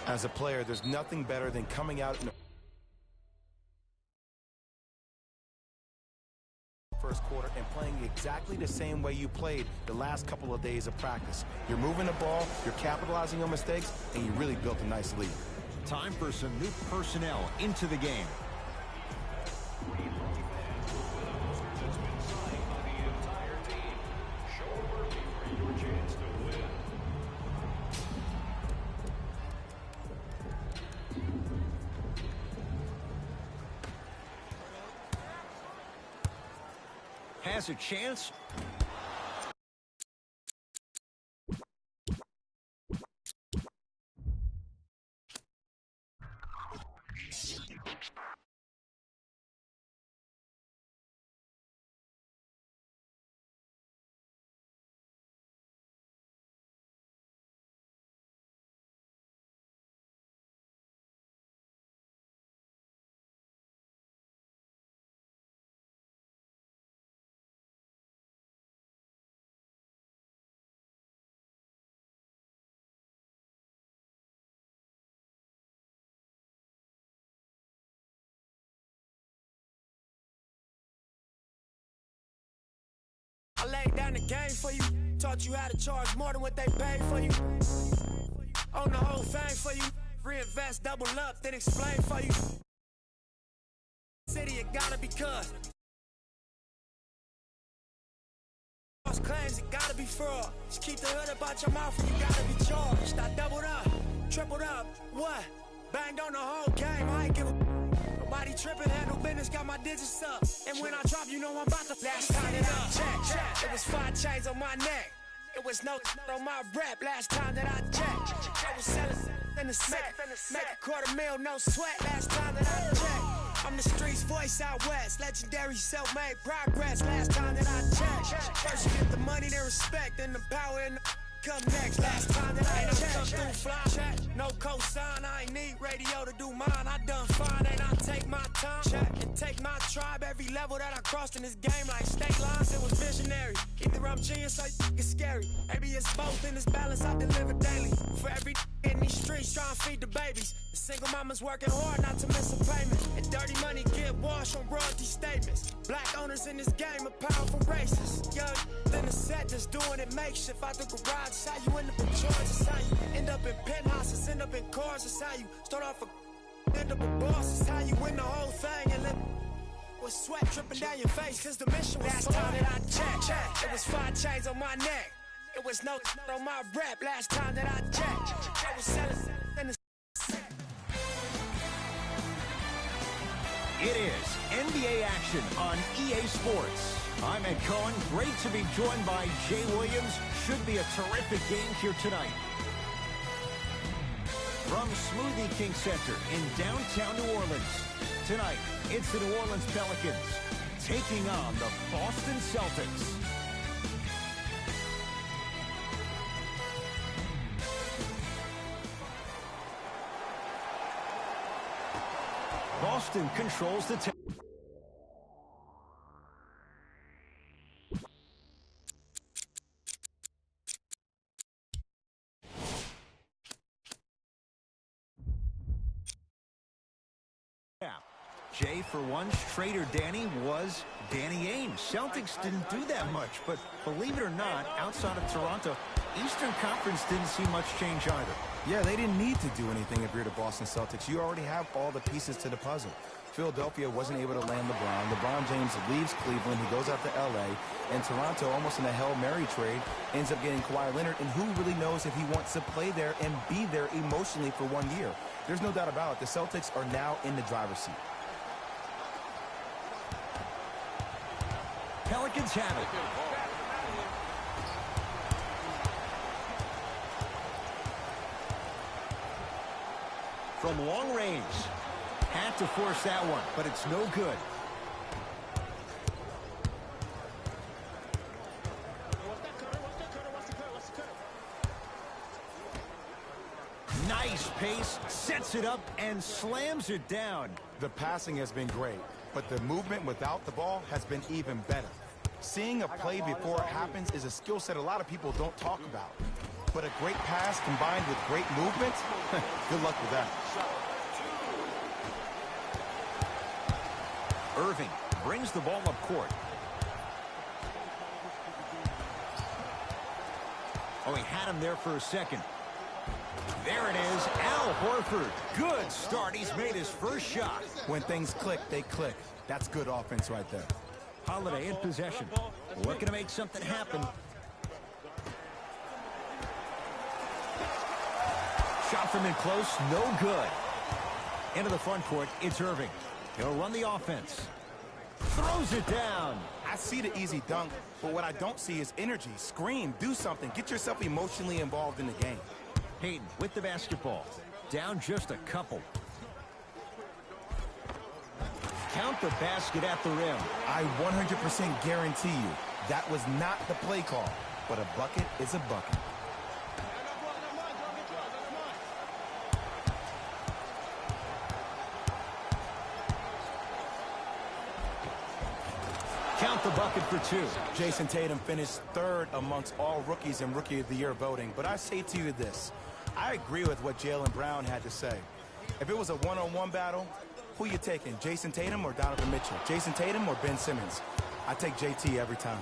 As a player, there's nothing better than coming out in the first quarter and playing exactly the same way you played the last couple of days of practice. You're moving the ball, you're capitalizing on mistakes, and you really built a nice lead. Time for some new personnel into the game. Has a chance. I laid down the game for you, taught you how to charge more than what they paid for you. Own the whole thing for you, reinvest, double up, then explain for you. City, it gotta be cuz. Claims, it gotta be fraud. Just keep the hood up out your mouth and you gotta be charged. I doubled up, tripled up, what? Banged on the whole game, I ain't give a nobody tripping, handle business, got my digits up. And when I drop, you know I'm about to last time that I checked. It was 5 chains on my neck. It was no on my rap last time that I checked. I was selling in the set. Make $250,000, no sweat last time that I checked. I'm the streets voice out west. Legendary self-made progress last time that I checked. First you get the money, then respect, then the power and the come next. Last time that I come through fly, no cosign. I ain't need radio to do mine. I done fine, and I take my time and take my tribe. Every level that I crossed in this game, like state lines, it was visionary. Either I'm genius or it's scary. Maybe it's both in this balance I deliver daily. For every in these streets, trying to feed the babies. The single mama's working hard not to miss a payment. And dirty money get washed on royalty statements. Black owners in this game are powerful racists. Young, then the set just doing it makeshift out the garage. It's how you end up in charge. It's how you end up in penthouses, end up in cars. It's how you start off a end up a boss. It's how you win the whole thing and live with sweat dripping down your face. Cause the mission was last time that I checked. It was 5 chains on my neck. It was no on my rap last time that I checked. I was selling in the It is NBA action on EA Sports. I'm Ed Cohen. Great to be joined by Jay Williams. Should be a terrific game here tonight. From Smoothie King Center in downtown New Orleans. Tonight, it's the New Orleans Pelicans taking on the Boston Celtics. Boston controls the Jay, for once, Trader Danny was Danny Ainge. Celtics didn't do that much, but believe it or not, outside of Toronto, Eastern Conference didn't see much change either. Yeah, they didn't need to do anything if you're the Boston Celtics. You already have all the pieces to the puzzle. Philadelphia wasn't able to land LeBron. LeBron James leaves Cleveland. He goes out to L.A. And Toronto, almost in a Hail Mary trade, ends up getting Kawhi Leonard. And who really knows if he wants to play there and be there emotionally for 1 year? There's no doubt about it. The Celtics are now in the driver's seat. Pelicans have it. From long range. Had to force that one, but it's no good. Nice pace, sets it up, and slams it down. The passing has been great, but the movement without the ball has been even better. Seeing a play before it happens is a skill set a lot of people don't talk about. But a great pass combined with great movement, good luck with that. Irving brings the ball up court. Oh, he had him there for a second. There it is, Al Horford. Good start. He's made his first shot. When things click, they click. That's good offense right there. Holiday in possession. Looking to make something happen. Shot from in close, no good. Into the front court, it's Irving. He'll run the offense. Throws it down. I see the easy dunk, but what I don't see is energy. Scream, do something. Get yourself emotionally involved in the game. Hayden with the basketball. Down just a couple. Count the basket at the rim. I 100% guarantee you that was not the play call, but a bucket is a bucket. Count the bucket for two. Jason Tatum finished third amongst all rookies in Rookie of the Year voting, but I say to you this. I agree with what Jaylen Brown had to say. If it was a one-on-one battle, who you taking, Jason Tatum or Donovan Mitchell? Jason Tatum or Ben Simmons? I take JT every time.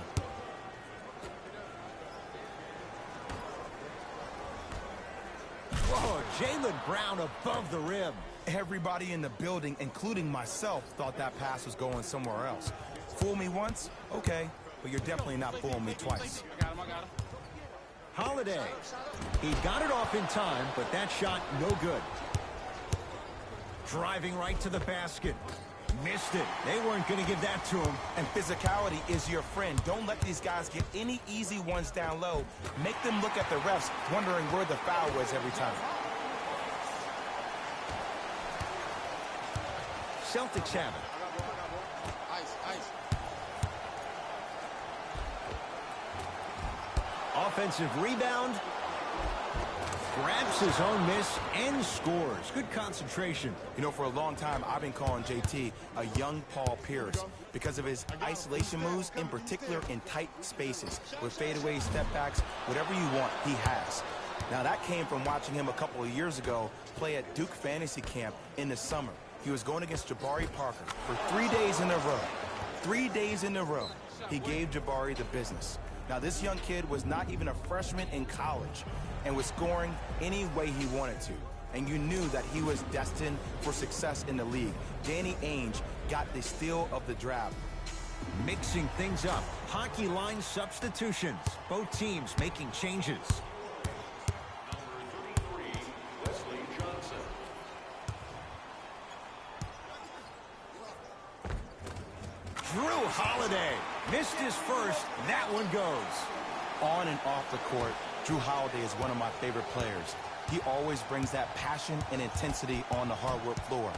Whoa, Jaylen Brown above the rim. Everybody in the building, including myself, thought that pass was going somewhere else. Fool me once? Okay, but you're definitely not fooling me twice. Holiday. He got it off in time, but that shot no good. Driving right to the basket. Missed it. They weren't going to give that to him. And physicality is your friend. Don't let these guys get any easy ones down low. Make them look at the refs, wondering where the foul was every time. Celtics have it. Offensive rebound. Grabs his own miss and scores. Good concentration. You know, for a long time, I've been calling JT a young Paul Pierce because of his isolation moves, in particular in tight spaces. With fadeaways, step backs, whatever you want, he has. Now, that came from watching him a couple of years ago play at Duke Fantasy Camp in the summer. He was going against Jabari Parker for 3 days in a row. 3 days in a row, he gave Jabari the business. Now, this young kid was not even a freshman in college and was scoring any way he wanted to. And you knew that he was destined for success in the league. Danny Ainge got the steal of the draft. Mixing things up. Hockey line substitutions. Both teams making changes. Drew Holiday missed his first. That one goes. On and off the court, Drew Holiday is one of my favorite players. He always brings that passion and intensity on the hardwood floor.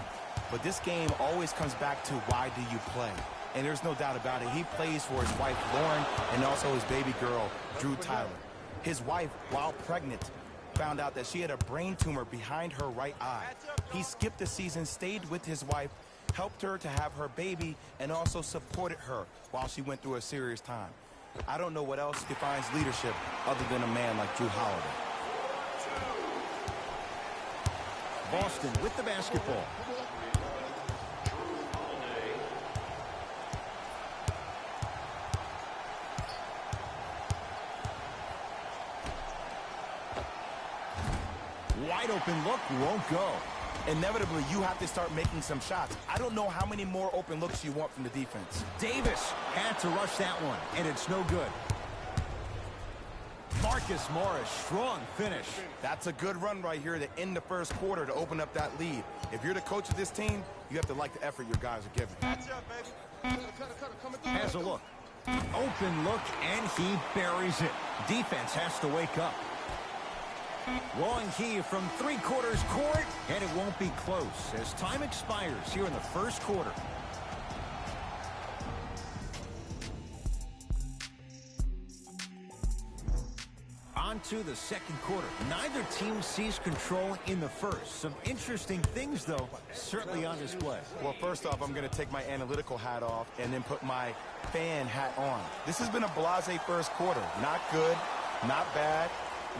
But this game always comes back to why do you play? And there's no doubt about it. He plays for his wife, Lauren, and also his baby girl, Drew Tyler. His wife, while pregnant, found out that she had a brain tumor behind her right eye. He skipped the season, stayed with his wife, helped her to have her baby, and also supported her while she went through a serious time. I don't know what else defines leadership other than a man like Drew Holiday. Boston with the basketball. Wide open look, won't go. Inevitably, you have to start making some shots. I don't know how many more open looks you want from the defense. Davis had to rush that one, and it's no good. Marcus Morris, strong finish. That's a good run right here to end the first quarter to open up that lead. If you're the coach of this team, you have to like the effort your guys are giving. Has a look. Open look, and he buries it. Defense has to wake up. Long key from three-quarters court, and it won't be close as time expires here in the first quarter. On to the second quarter. Neither team sees control in the first. Some interesting things, though, certainly on display. Well, first off, I'm going to take my analytical hat off and then put my fan hat on. This has been a blasé first quarter. Not good, not bad.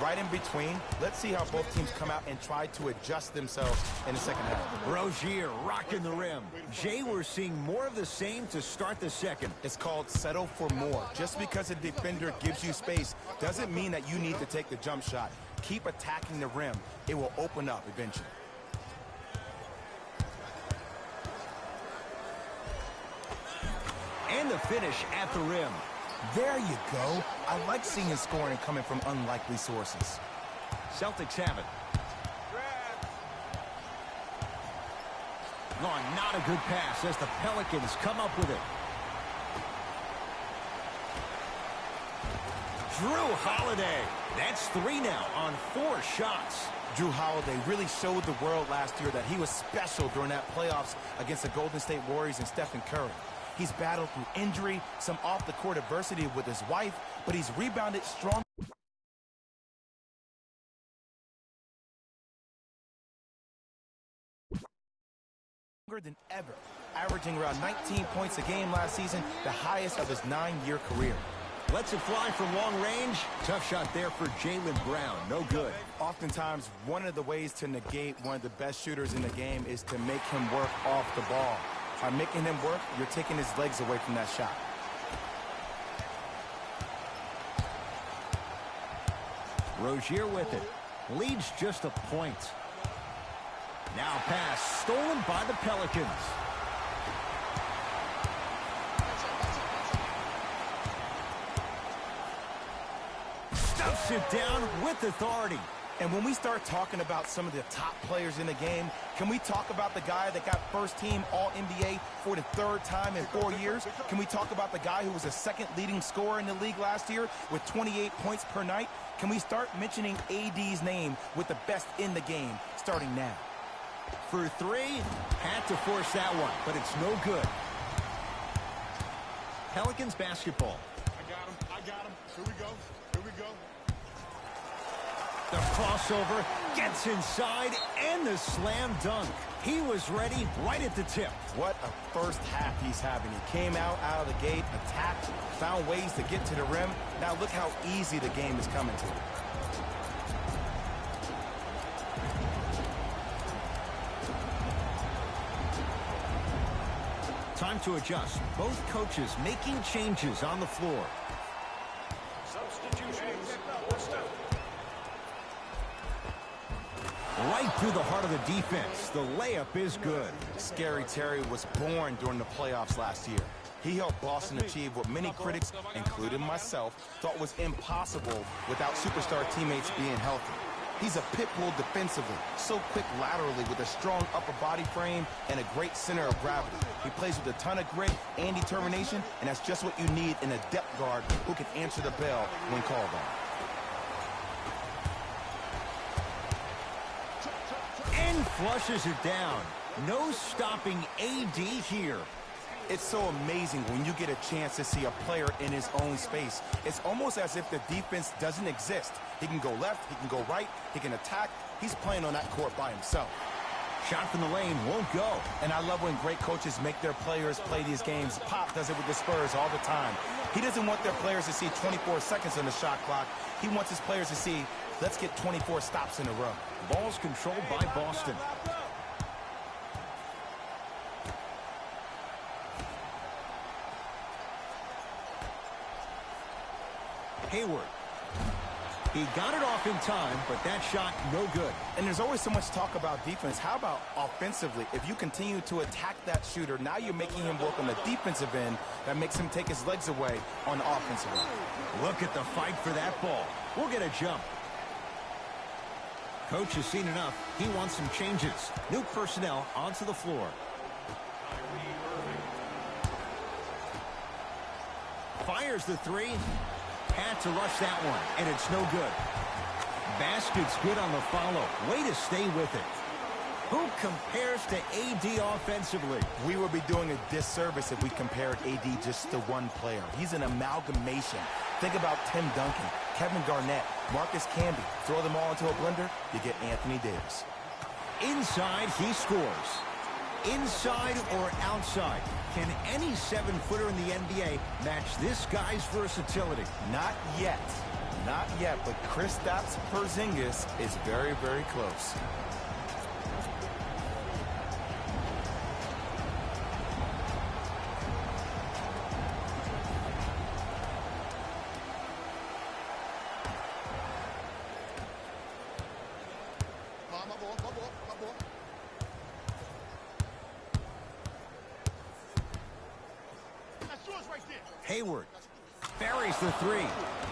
right in between. Let's see how both teams come out and try to adjust themselves in the second half. Rozier rocking the rim. Jay, we're seeing more of the same to start the second. It's called settle for more. Just because a defender gives you space doesn't mean that you need to take the jump shot. Keep attacking the rim. It will open up eventually. And the finish at the rim. There you go. I like seeing his scoring coming from unlikely sources. Celtics have it. Oh, not a good pass as the Pelicans come up with it. Drew Holiday. That's 3 now on 4 shots. Drew Holiday really showed the world last year that he was special during that playoffs against the Golden State Warriors and Stephen Curry. He's battled through injury, some off-the-court adversity with his wife, but he's rebounded stronger than ever, averaging around 19 points a game last season, the highest of his 9-year career. Lets it fly from long range. Tough shot there for Jaylen Brown. No good. Oftentimes, one of the ways to negate one of the best shooters in the game is to make him work off the ball. By making him work, you're taking his legs away from that shot. Rozier with it. Leads just a point. Now pass stolen by the Pelicans. Stuffs it down with authority. And when we start talking about some of the top players in the game, can we talk about the guy that got first-team All-NBA for the 3rd time in 4 years? Can we talk about the guy who was the 2nd leading scorer in the league last year with 28 points per night? Can we start mentioning AD's name with the best in the game starting now? For 3, had to force that one, but it's no good. Pelicans basketball. I got him. Here we go. Here we go. The crossover gets inside and the slam dunk. He was ready right at the tip. What a first half he's having. He came out of the gate, attacked, found ways to get to the rim. Now look how easy the game is coming to him. Time to adjust. Both coaches making changes on the floor. Right through the heart of the defense. The layup is good. Scary Terry was born during the playoffs last year. He helped Boston achieve what many critics, including myself, thought was impossible without superstar teammates being healthy. He's a pit bull defensively, so quick laterally with a strong upper body frame and a great center of gravity. He plays with a ton of grit and determination, and that's just what you need in a depth guard who can answer the bell when called on. And flushes it down. No stopping AD here. It's so amazing when you get a chance to see a player in his own space. It's almost as if the defense doesn't exist. He can go left, he can go right, he can attack. He's playing on that court by himself. Shot from the lane won't go. And I love when great coaches make their players play these games. Pop does it with the Spurs all the time. He doesn't want their players to see 24 seconds on the shot clock. He wants his players to see, let's get 24 stops in a row. Ball's controlled by Boston. Hayward. He got it off in time, but that shot no good. And there's always so much talk about defense. How about offensively? If you continue to attack that shooter, now you're making him work on the defensive end. That makes him take his legs away on the offensive end. Look at the fight for that ball. We'll get a jump. Coach has seen enough. He wants some changes. New personnel onto the floor. Fires the 3. Had to rush that one, and it's no good. Basket's good on the follow. Way to stay with it. Who compares to AD offensively? We would be doing a disservice if we compared AD just to one player. He's an amalgamation. Think about Tim Duncan, Kevin Garnett, Marcus Camby. Throw them all into a blender, you get Anthony Davis. Inside, he scores. Inside or outside? Can any 7-footer in the NBA match this guy's versatility? Not yet. Not yet, but Kristaps Porzingis is very, very close. Hayward buries the three.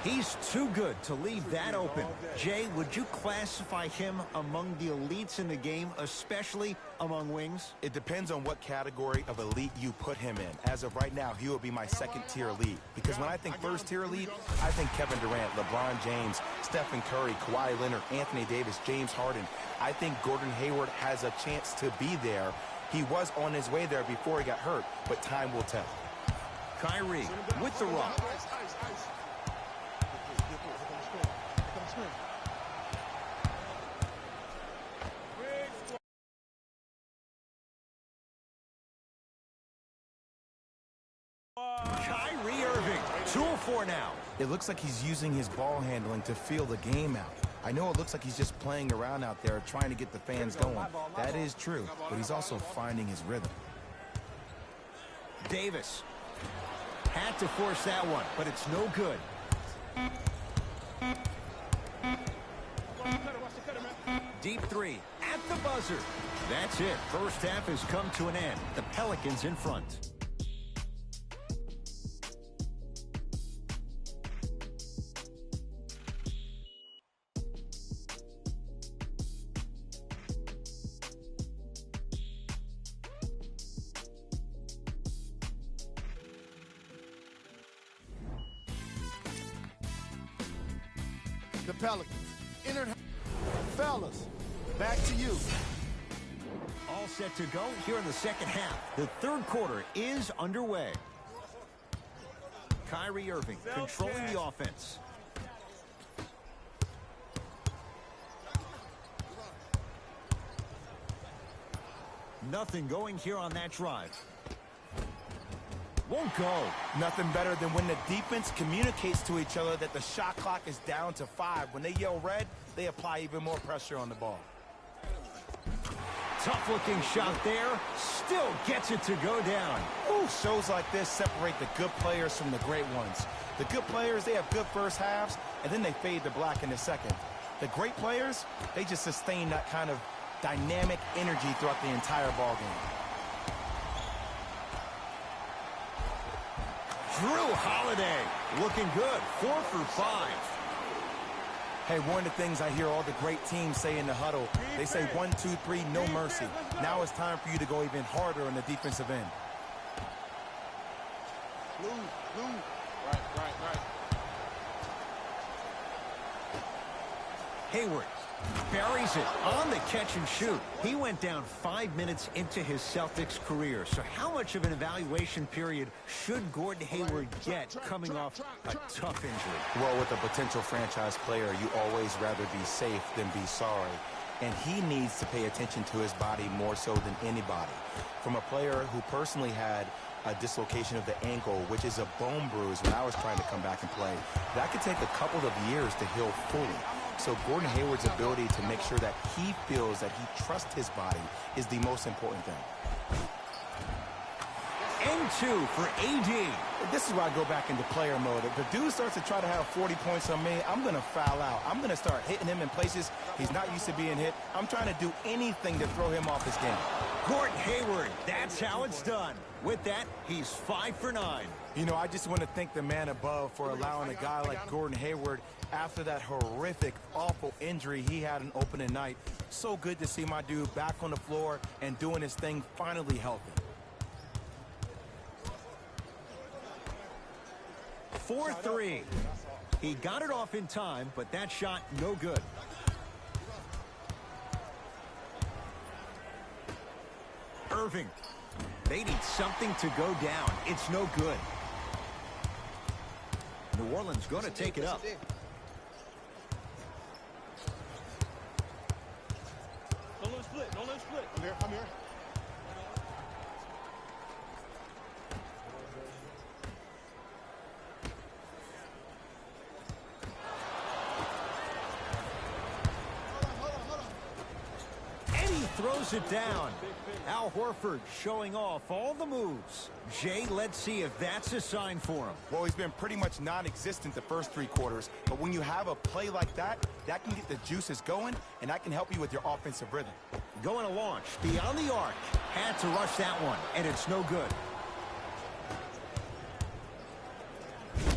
He's too good to leave that open. Jay, would you classify him among the elites in the game, especially among wings? It depends on what category of elite you put him in. As of right now, he will be my second-tier elite. Because when I think first-tier elite, I think Kevin Durant, LeBron James, Stephen Curry, Kawhi Leonard, Anthony Davis, James Harden. I think Gordon Hayward has a chance to be there. He was on his way there before he got hurt, but time will tell. Kyrie with the rock. Kyrie Irving, 2-4 now. It looks like he's using his ball handling to feel the game out. I know it looks like he's just playing around out there trying to get the fans going. That is true, but he's also finding his rhythm. Davis had to force that one, but it's no good. Deep three at the buzzer. That's it. First half has come to an end. The Pelicans in front. The Pelicans. Fellas, back to you. All set to go here in the second half. The third quarter is underway. Kyrie Irving controlling the offense. Nothing going here on that drive. Won't go. Nothing better than when the defense communicates to each other that the shot clock is down to 5. When they yell red, they apply even more pressure on the ball. Tough-looking shot there. Still gets it to go down. Ooh, shows like this separate the good players from the great ones. The good players, they have good first halves, and then they fade to black in the second. The great players, they just sustain that kind of dynamic energy throughout the entire ball game. Drew Holiday looking good. 4 for 5. Hey, one of the things I hear all the great teams say in the huddle, they say 1, 2, 3, no mercy. Now it's time for you to go even harder on the defensive end. Right. Hayward buries it on the catch and shoot. He went down 5 minutes into his Celtics career. So how much of an evaluation period should Gordon Hayward get coming off a tough injury? Well, with a potential franchise player, you always rather be safe than be sorry. And he needs to pay attention to his body more so than anybody. From a player who personally had a dislocation of the ankle, which is a bone bruise when I was trying to come back and play, that could take a couple of years to heal fully. So Gordon Hayward's ability to make sure that he feels that he trusts his body is the most important thing. And 2 for AD. This is where I go back into player mode. If the dude starts to try to have 40 points on me, I'm going to foul out. I'm going to start hitting him in places he's not used to being hit. I'm trying to do anything to throw him off his game. Gordon Hayward, that's how it's done. With that, he's 5 for 9. You know, I just want to thank the man above for allowing a guy like Gordon Hayward, after that horrific, awful injury he had an opening night. So good to see my dude back on the floor and doing his thing, finally healthy. 4-3. He got it off in time, but that shot no good. Irving. They need something to go down. It's no good. New Orleans going to take it up. Don't let him split. I'm here. throws it down. Al Horford showing off all the moves. Jay, let's see if that's a sign for him. Well, he's been pretty much non-existent the first 3 quarters, but when you have a play like that, that can get the juices going, and that can help you with your offensive rhythm. Going to launch beyond the arc. Had to rush that one, and it's no good.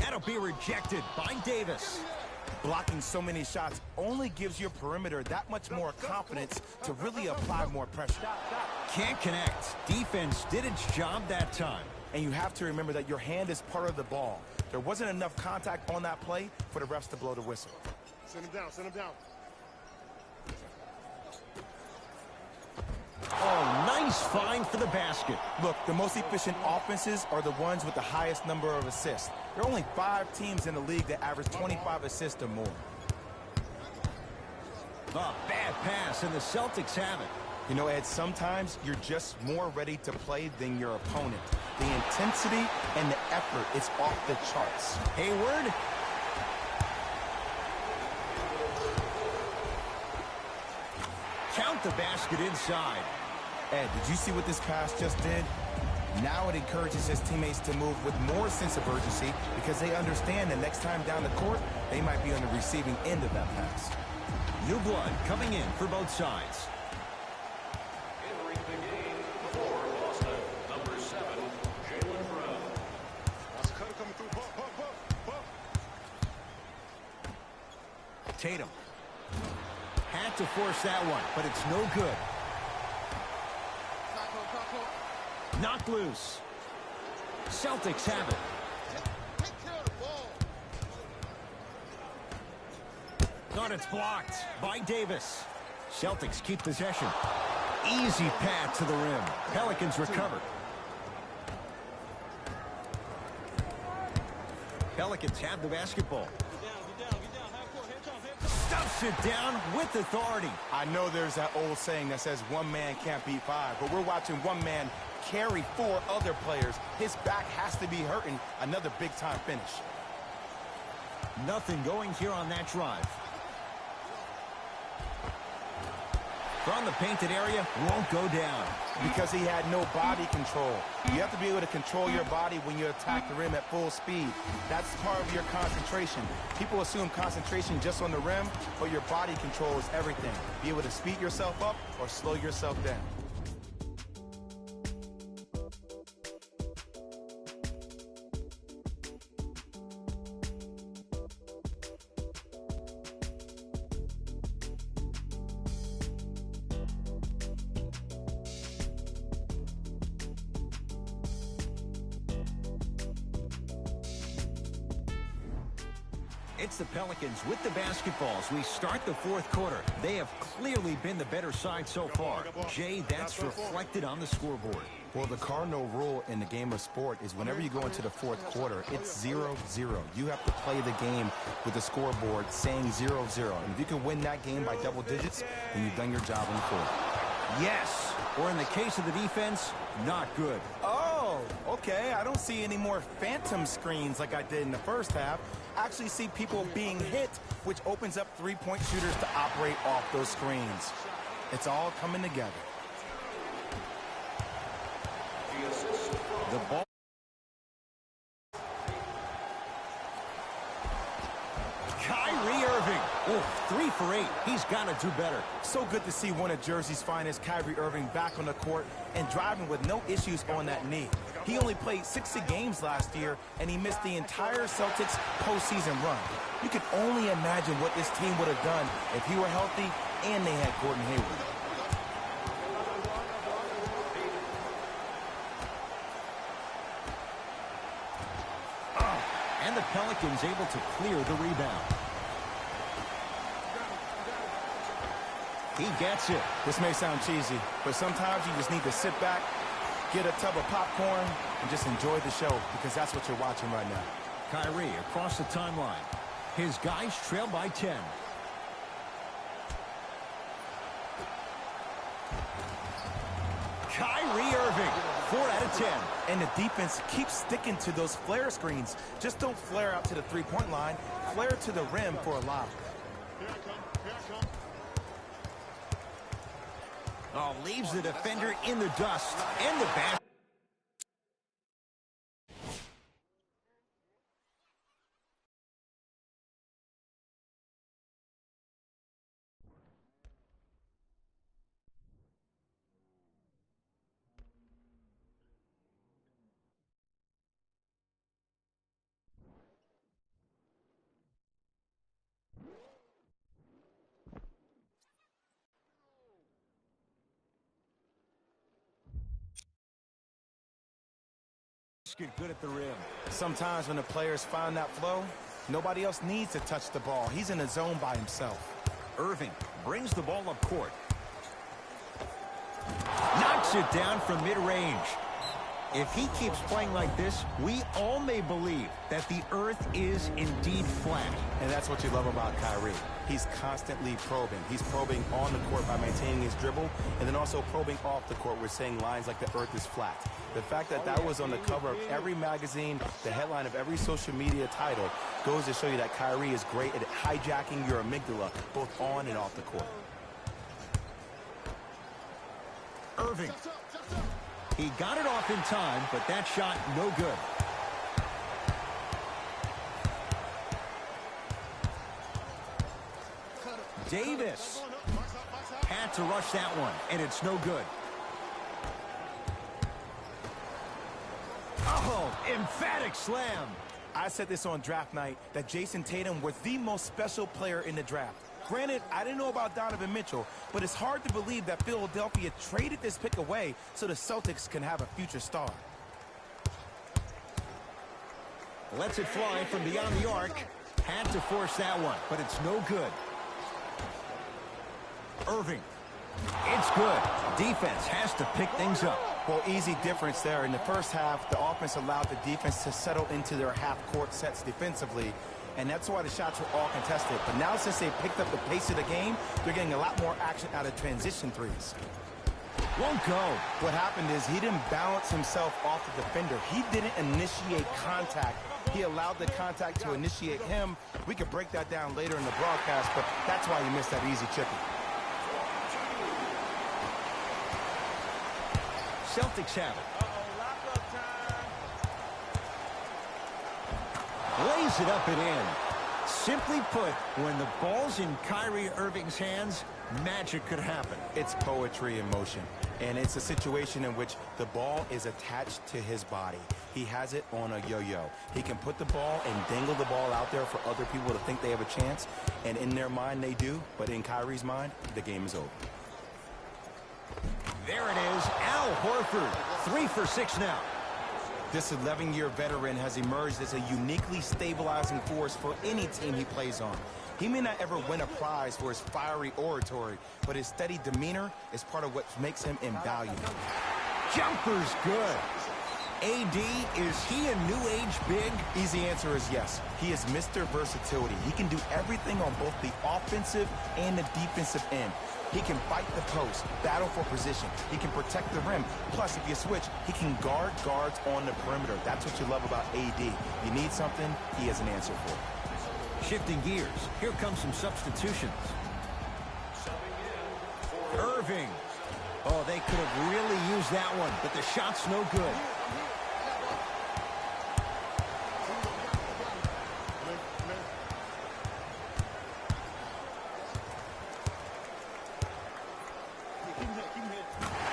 That'll be rejected by Davis. Blocking so many shots only gives your perimeter that much more confidence to really apply more pressure. Can't connect. Defense did its job that time. And you have to remember that your hand is part of the ball. There wasn't enough contact on that play for the refs to blow the whistle. Send him down, send him down. Oh, nice find for the basket. Look, the most efficient offenses are the ones with the highest number of assists. There are only 5 teams in the league that average 25 assists or more. A bad pass, and the Celtics have it. You know, Ed, sometimes you're just more ready to play than your opponent. The intensity and the effort is off the charts. Hayward. Count the basket inside. Ed, did you see what this pass just did? Now it encourages his teammates to move with more sense of urgency because they understand that next time down the court, they might be on the receiving end of that pass. New blood coming in for both sides. Entering the game for Boston, number 7, Jaylen Brown. That's Cutter coming through. Bump. Tatum. Had to force that one, but it's no good. Knocked loose. Celtics have it. Take care of the ball. But it's blocked by Davis. Celtics keep possession. Easy path to the rim. Pelicans recover. Pelicans have the basketball. Stuffs it down with authority. I know there's that old saying that says one man can't beat 5, but we're watching one man carry 4 other players. His back has to be hurting. Another big-time finish. Nothing going here on that drive. From the painted area, won't go down. Because he had no body control. You have to be able to control your body when you attack the rim at full speed. That's part of your concentration. People assume concentration just on the rim, but your body control is everything. Be able to speed yourself up or slow yourself down. It's the Pelicans with the basketballs. We start the 4th quarter. They have clearly been the better side so far. Jay, that's reflected on the scoreboard. Well, the cardinal rule in the game of sport is whenever you go into the 4th quarter, it's 0-0. You have to play the game with the scoreboard saying 0-0. And if you can win that game by double digits, then you've done your job in the 4th. Yes, or in the case of the defense, not good. Oh, okay. I don't see any more phantom screens like I did in the first half. I actually see people being hit, which opens up 3-point shooters to operate off those screens. It's all coming together. The ball. Kyrie Irving. Oh, 3 for 8. He's got to do better. So good to see one of Jersey's finest, Kyrie Irving, back on the court and driving with no issues on that knee. He only played 60 games last year, and he missed the entire Celtics postseason run. You can only imagine what this team would have done if he were healthy and they had Gordon Hayward. And the Pelicans able to clear the rebound. He gets it. This may sound cheesy, but sometimes you just need to sit back, get a tub of popcorn, and just enjoy the show, because that's what you're watching right now. Kyrie across the timeline. His guys trail by 10. Kyrie Irving, 4 out of 10. And the defense keeps sticking to those flare screens. Just don't flare out to the three-point line. Flare to the rim for a lob. Here I come. Oh, leaves the defender in the dust. And the basket. Get good at the rim. Sometimes when the players find that flow, nobody else needs to touch the ball. He's in the zone by himself. Irving brings the ball up court. Knocks it down from mid-range. If he keeps playing like this, we all may believe that the earth is indeed flat. And that's what you love about Kyrie. He's constantly probing. He's probing on the court by maintaining his dribble, and then also probing off the court with saying lines like the earth is flat. The fact that that was on the cover of every magazine, the headline of every social media title, goes to show you that Kyrie is great at hijacking your amygdala, both on and off the court. Irving. He got it off in time, but that shot no good. Davis had to rush that one, and it's no good. Oh, emphatic slam. I said this on draft night, that Jason Tatum was the most special player in the draft. Granted, I didn't know about Donovan Mitchell, but it's hard to believe that Philadelphia traded this pick away so the Celtics can have a future star. Lets it fly from beyond the arc. Had to force that one, but it's no good. Irving. It's good. Defense has to pick things up. Well, easy difference there. In the first half, the offense allowed the defense to settle into their half-court sets defensively, and that's why the shots were all contested. But now, since they picked up the pace of the game, they're getting a lot more action out of transition threes. Won't go. What happened is he didn't balance himself off the defender. He didn't initiate contact. He allowed the contact to initiate him. We could break that down later in the broadcast, but that's why he missed that easy chipping. Celtics have it. Lays it up and in. Simply put, when the ball's in Kyrie Irving's hands, magic could happen. It's poetry in motion, and it's a situation in which the ball is attached to his body. He has it on a yo-yo. He can put the ball and dangle the ball out there for other people to think they have a chance, and in their mind they do, but in Kyrie's mind, the game is over. There it is, Al Horford, 3 for 6 now. This 11-year veteran has emerged as a uniquely stabilizing force for any team he plays on. He may not ever win a prize for his fiery oratory, but his steady demeanor is part of what makes him invaluable. Jumper's good. AD, is he a new age big? Easy answer is yes. He is Mr. Versatility. He can do everything on both the offensive and the defensive end. He can fight the post, battle for position. He can protect the rim. Plus, if you switch, he can guard guards on the perimeter. That's what you love about AD. You need something, he has an answer for it. Shifting gears, here comes some substitutions. Irving. Oh, they could have really used that one, but the shot's no good.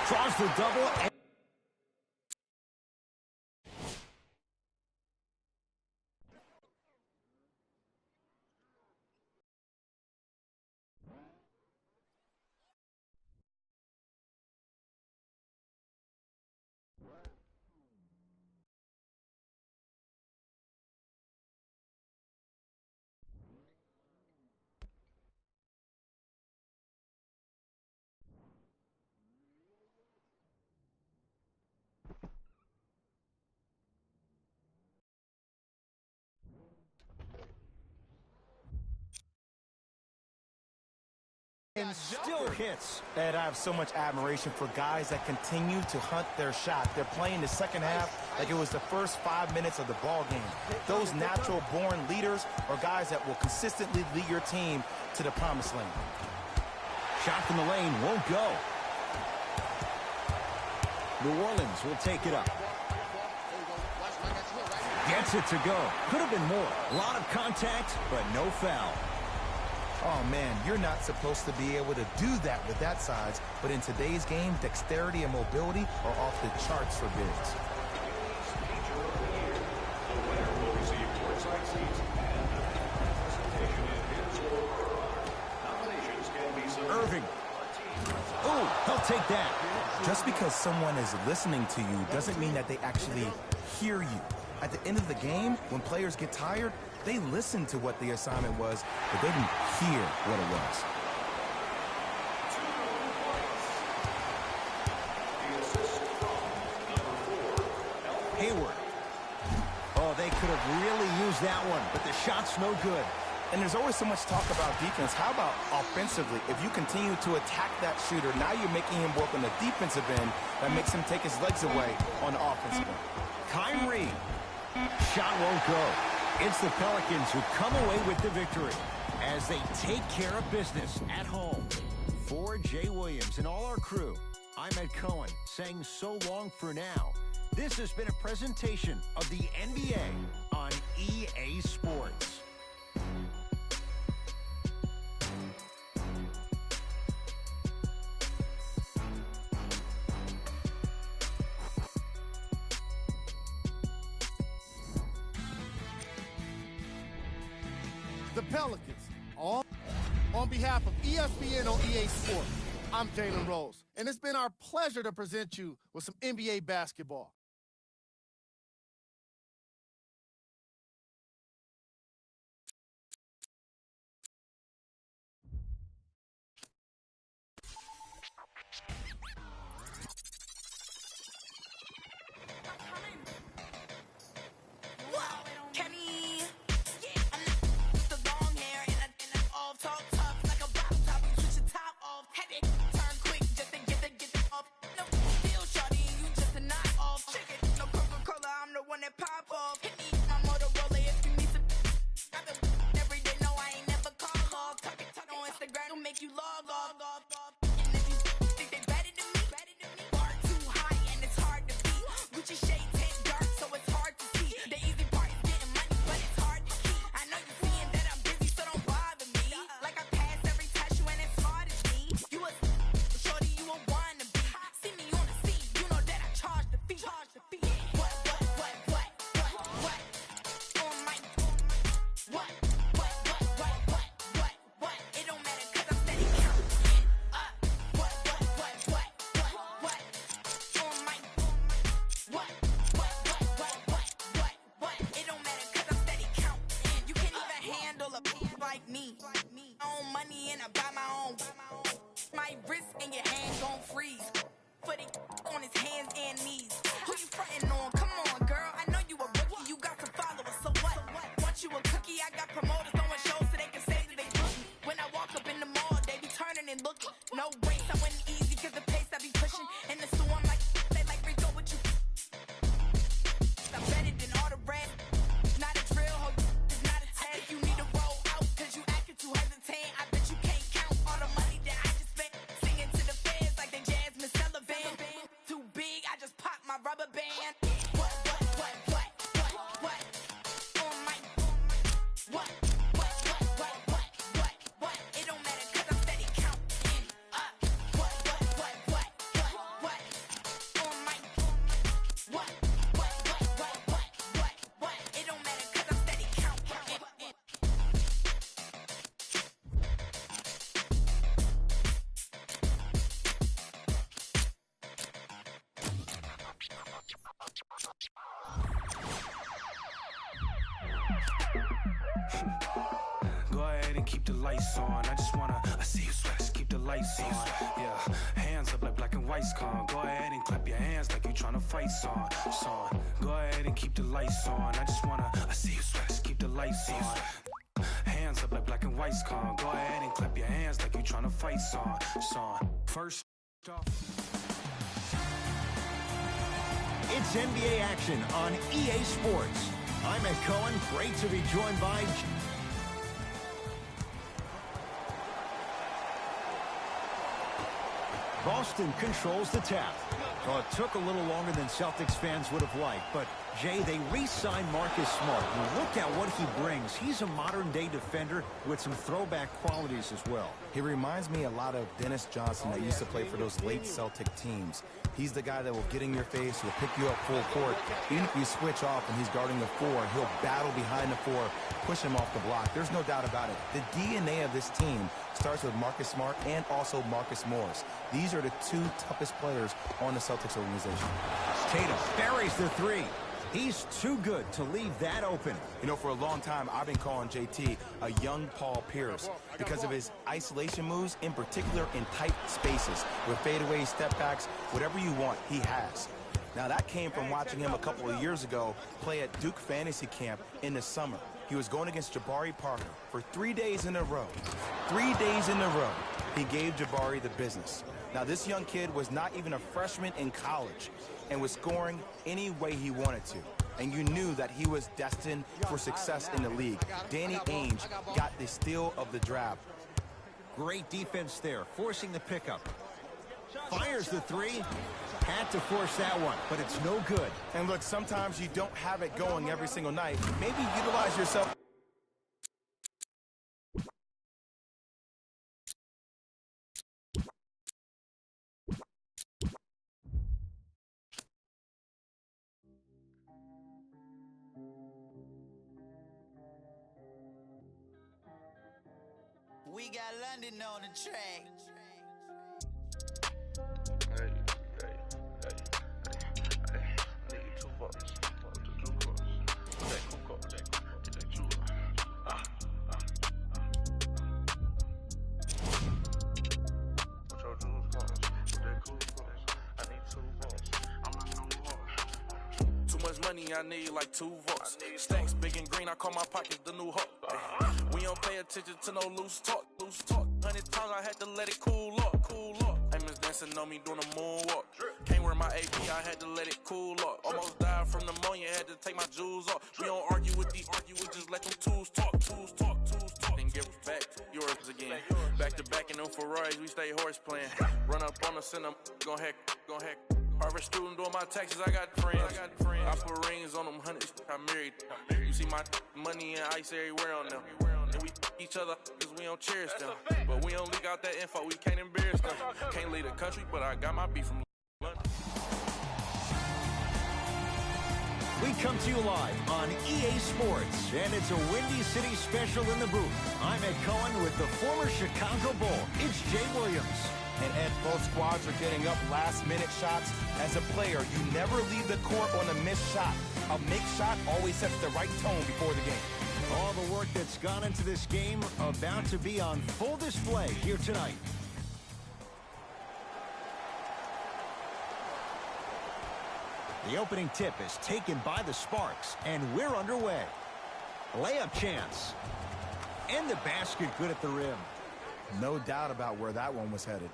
Draws the double. And still hits. And I have so much admiration for guys that continue to hunt their shot. They're playing the second half like it was the first 5 minutes of the ball game. Those natural-born leaders are guys that will consistently lead your team to the promised land. Shot from the lane won't go. New Orleans will take it up. Gets it to go. Could have been more. A lot of contact, but no foul. Oh, man, you're not supposed to be able to do that with that size, but in today's game, dexterity and mobility are off the charts for bigs. The winner will receive courtside seats and presentation in his or her honor. Nominations can be submitted. Irving. Oh, he'll take that. Just because someone is listening to you doesn't mean that they actually hear you. At the end of the game, when players get tired, they listen to what the assignment was, but they didn't hear what it was. Hayward. Oh, they could have really used that one, but the shot's no good. And there's always so much talk about defense. How about offensively? If you continue to attack that shooter, now you're making him work on the defensive end. That makes him take his legs away on the offensive end. Kyrie. Shot won't go. It's the Pelicans who come away with the victory as they take care of business at home. For Jay Williams and all our crew, I'm Ed Cohen saying so long for now. This has been a presentation of the NBA on EA Sports. The Pelicans, on behalf of ESPN on EA Sports, I'm Jalen Rose, and it's been our pleasure to present you with some NBA basketball. Go ahead and keep the lights on. I just wanna, I see you sweat, just keep the lights on. Yeah, hands up like black and white's con. Go ahead and clap your hands like you tryna fight son. Go ahead and keep the lights on. I just wanna, I see you sweat, just keep the lights on. Hands up like black and white's con. Go ahead and clap your hands like you tryna fight son. First off. It's NBA action on EA Sports. I'm Ed Cohen. Great to be joined by... Boston controls the tap. Well, it took a little longer than Celtics fans would have liked, but, Jay, they re-signed Marcus Smart. You look at what he brings. He's a modern-day defender with some throwback qualities as well. He reminds me a lot of Dennis Johnson that used to play for those late Celtic teams. He's the guy that will get in your face, will pick you up full court. Even if you switch off and he's guarding the 4, he'll battle behind the 4, push him off the block. There's no doubt about it. The DNA of this team starts with Marcus Smart and also Marcus Morris. These are the 2 toughest players on the Celtics organization. Tatum buries the 3. He's too good to leave that open. You know, for a long time, I've been calling JT a young Paul Pierce because of his isolation moves, in particular in tight spaces. With fadeaways, step backs, whatever you want, he has. Now, that came from watching him a couple of years ago play at Duke Fantasy Camp in the summer. He was going against Jabari Parker for 3 days in a row. 3 days in a row, he gave Jabari the business. Now, this young kid was not even a freshman in college and was scoring any way he wanted to. And you knew that he was destined for success in the league. Danny Ainge got the steal of the draft. Great defense there, forcing the pickup. Fires the 3. Had to force that one, but it's no good. And look, sometimes you don't have it going every single night. Maybe utilize yourself. We got London on the track. I need like 2 votes. Stacks big and green, I call my pockets the new hook. We don't pay attention to no loose talk. 100 times I had to let it cool up. Famous dancing on me doing a moonwalk. Came with my AP, I had to let it cool up. Almost died from pneumonia, had to take my jewels off. We don't argue with these, we just let them tools talk. Then give us back yours again. Back to back in them Ferraris, we stay horse playing. Run up on us and I'm gon' hack. Harvard student doing my taxes, I got friends. I put rings on them, hundreds, I married. You see my money and ice everywhere on them. And we each other cause we don't cherish them. But we don't leak out that info, we can't embarrass them. Can't leave the country, but I got my beef from London. We come to you live on EA Sports, and it's a Windy City special in the booth. I'm Ed Cohen with the former Chicago Bull. It's Jay Williams. And Ed, both squads are getting up last-minute shots. As a player, you never leave the court on a missed shot. A make shot always sets the right tone before the game. All the work that's gone into this game about to be on full display here tonight. The opening tip is taken by the Sparks, and we're underway. Layup chance. And the basket good at the rim. No doubt about where that one was headed.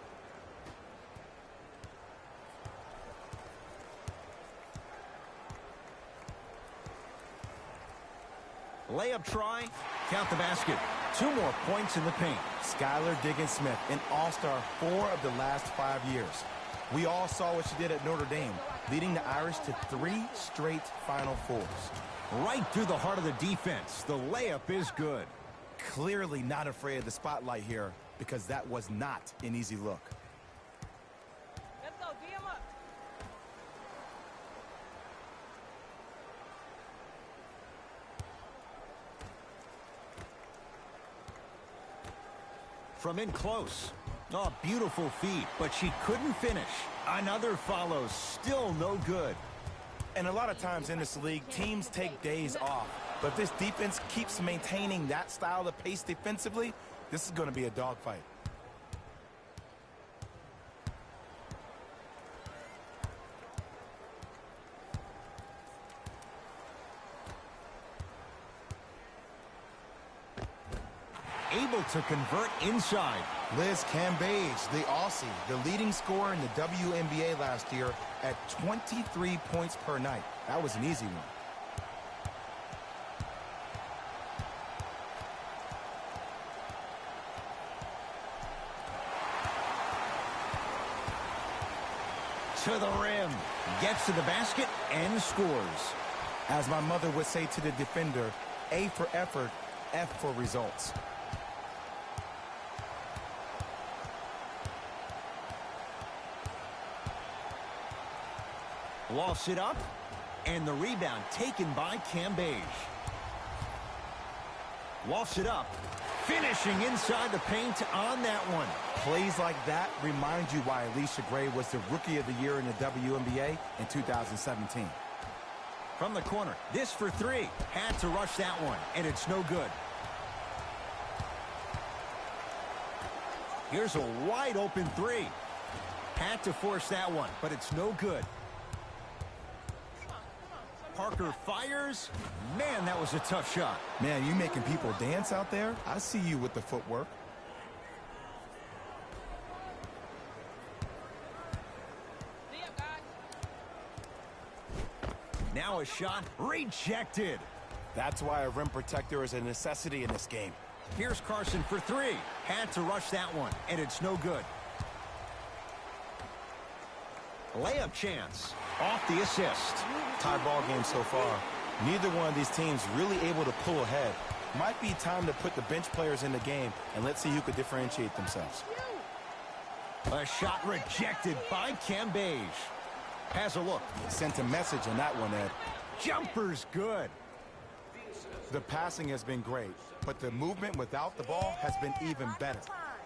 Layup try. Count the basket. 2 more points in the paint. Skylar Diggins-Smith, an all-star 4 of the last 5 years. We all saw what she did at Notre Dame, leading the Irish to 3 straight Final Fours. Right through the heart of the defense. The layup is good. Clearly not afraid of the spotlight here because that was not an easy look. Let's go, D him up. From in close. Oh, beautiful feed, but she couldn't finish. Another follow, still no good. And a lot of times in this league, teams take days off. But if this defense keeps maintaining that style of pace defensively, this is going to be a dogfight. Able to convert inside. Liz Cambage, the Aussie, the leading scorer in the WNBA last year at 23 points per night. That was an easy one. To the rim. Gets to the basket and scores. As my mother would say to the defender, A for effort, F for results. Lofts it up, and the rebound taken by Cambage. Lofts it up, finishing inside the paint on that one. Plays like that remind you why Alicia Gray was the Rookie of the Year in the WNBA in 2017. From the corner, this for three. Had to rush that one, and it's no good. Here's a wide open three. Had to force that one, but it's no good. Parker fires. Man, that was a tough shot. Man, you making people dance out there? I see you with the footwork. Now a shot rejected. That's why a rim protector is a necessity in this game. Here's Carson for three. Had to rush that one, and it's no good. Layup chance. Off the assist. Tie ball game so far. Neither one of these teams really able to pull ahead. Might be time to put the bench players in the game, and let's see who could differentiate themselves. A shot rejected by Cambage. Has a look. Sent a message on that one, Ed. Jumper's good. The passing has been great, but the movement without the ball has been even better.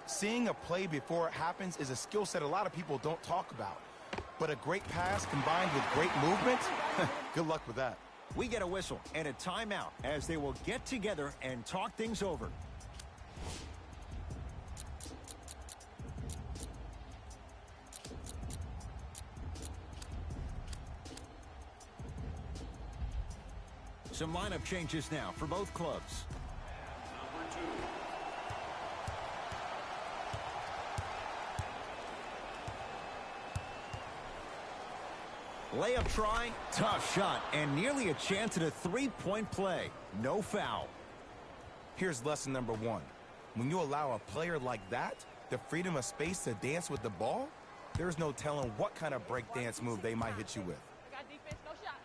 Seeing a play before it happens is a skill set a lot of people don't talk about. But a great pass combined with great movement, good luck with that. We get a whistle and a timeout as they will get together and talk things over. Some lineup changes now for both clubs. Number 2. Layup try, tough shot, and nearly a chance at a three-point play. No foul. Here's lesson number 1. When you allow a player like that the freedom of space to dance with the ball, there's no telling what kind of break dance move they might hit you with. Got defense, no shot.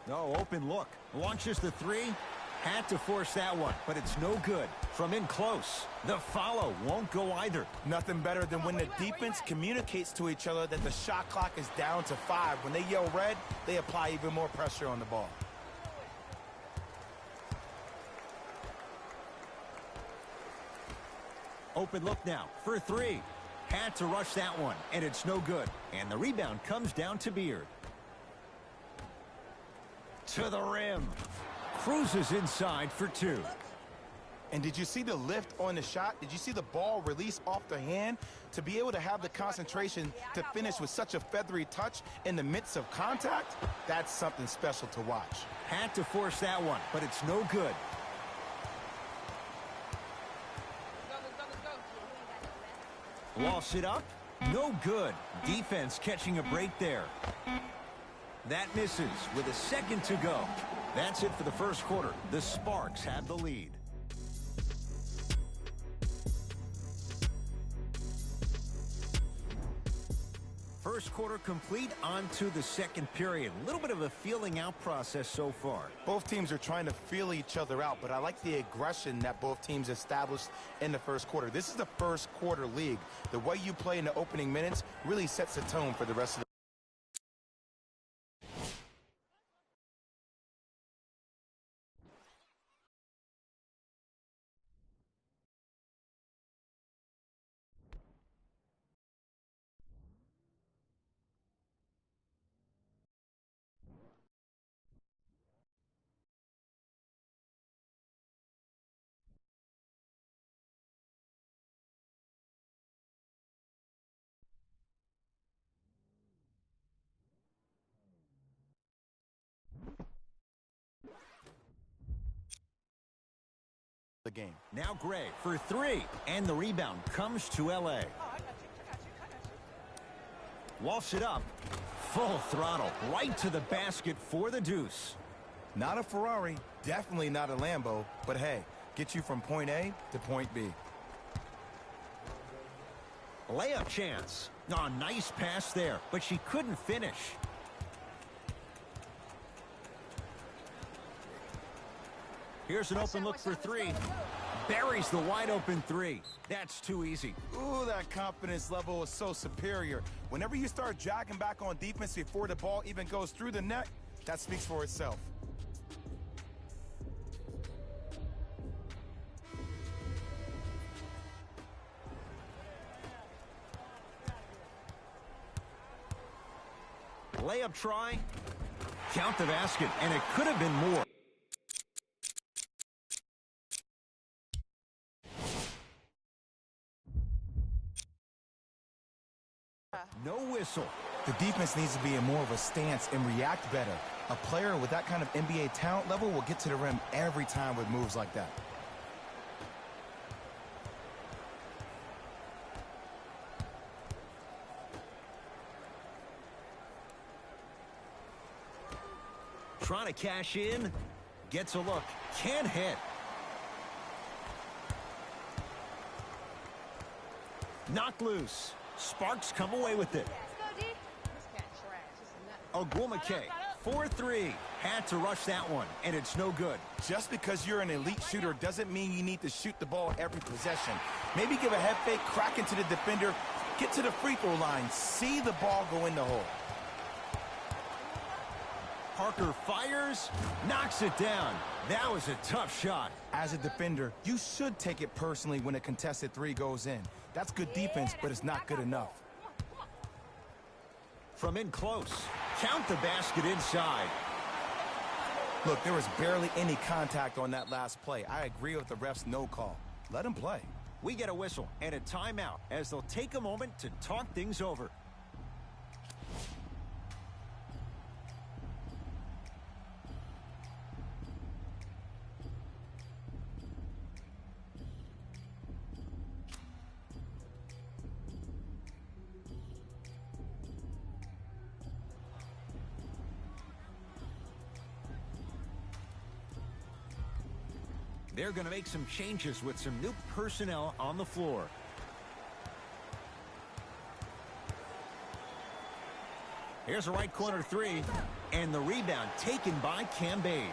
No, open look. Launches the three. Had to force that one, but it's no good. From in close, the follow won't go either. Nothing better than when the defense communicates to each other that the shot clock is down to 5. When they yell red, they apply even more pressure on the ball. Open look now for three. Had to rush that one, and it's no good. And the rebound comes down to Beard. To the rim. Cruises inside for two. And did you see the lift on the shot? Did you see the ball release off the hand? To be able to have the concentration to finish with such a feathery touch in the midst of contact, that's something special to watch. Had to force that one, but it's no good. Lofts it up. No good. Defense catching a break there. That misses with a second to go. That's it for the first quarter. The Sparks have the lead. First quarter complete, on to the second period. A little bit of a feeling out process so far. Both teams are trying to feel each other out, but I like the aggression that both teams established in the first quarter. This is the first quarter league. The way you play in the opening minutes really sets the tone for the rest of the game. Now Gray for three, and the rebound comes to L.A. Walks it up. Full throttle. Right to the basket for the deuce. Not a Ferrari, definitely not a Lambo, but hey, get you from point A to point B. Layup chance. Oh, nice pass there, but she couldn't finish. Here's an open look for three. Buries the wide open three. That's too easy. Ooh, that confidence level is so superior. Whenever you start jogging back on defense before the ball even goes through the net, that speaks for itself. Layup try. Count the basket, and it could have been more. No whistle. The defense needs to be in more of a stance and react better. A player with that kind of NBA talent level will get to the rim every time with moves like that. Trying to cash in. Gets a look. Can't hit. Knocked loose. Sparks come away with it. Ogwumike, 4-3. Had to rush that one, and it's no good. Just because you're an elite shooter doesn't mean you need to shoot the ball every possession. Maybe give a head fake, crack into the defender, get to the free throw line, see the ball go in the hole. Parker fires, knocks it down. That was a tough shot. As a defender, you should take it personally when a contested three goes in. That's good defense, but it's not good enough. From in close. Count the basket inside. Look, there was barely any contact on that last play. I agree with the ref's no call. Let him play. We get a whistle and a timeout as they'll take a moment to talk things over. They're going to make some changes with some new personnel on the floor. Here's a right corner three, and the rebound taken by Cam Beige.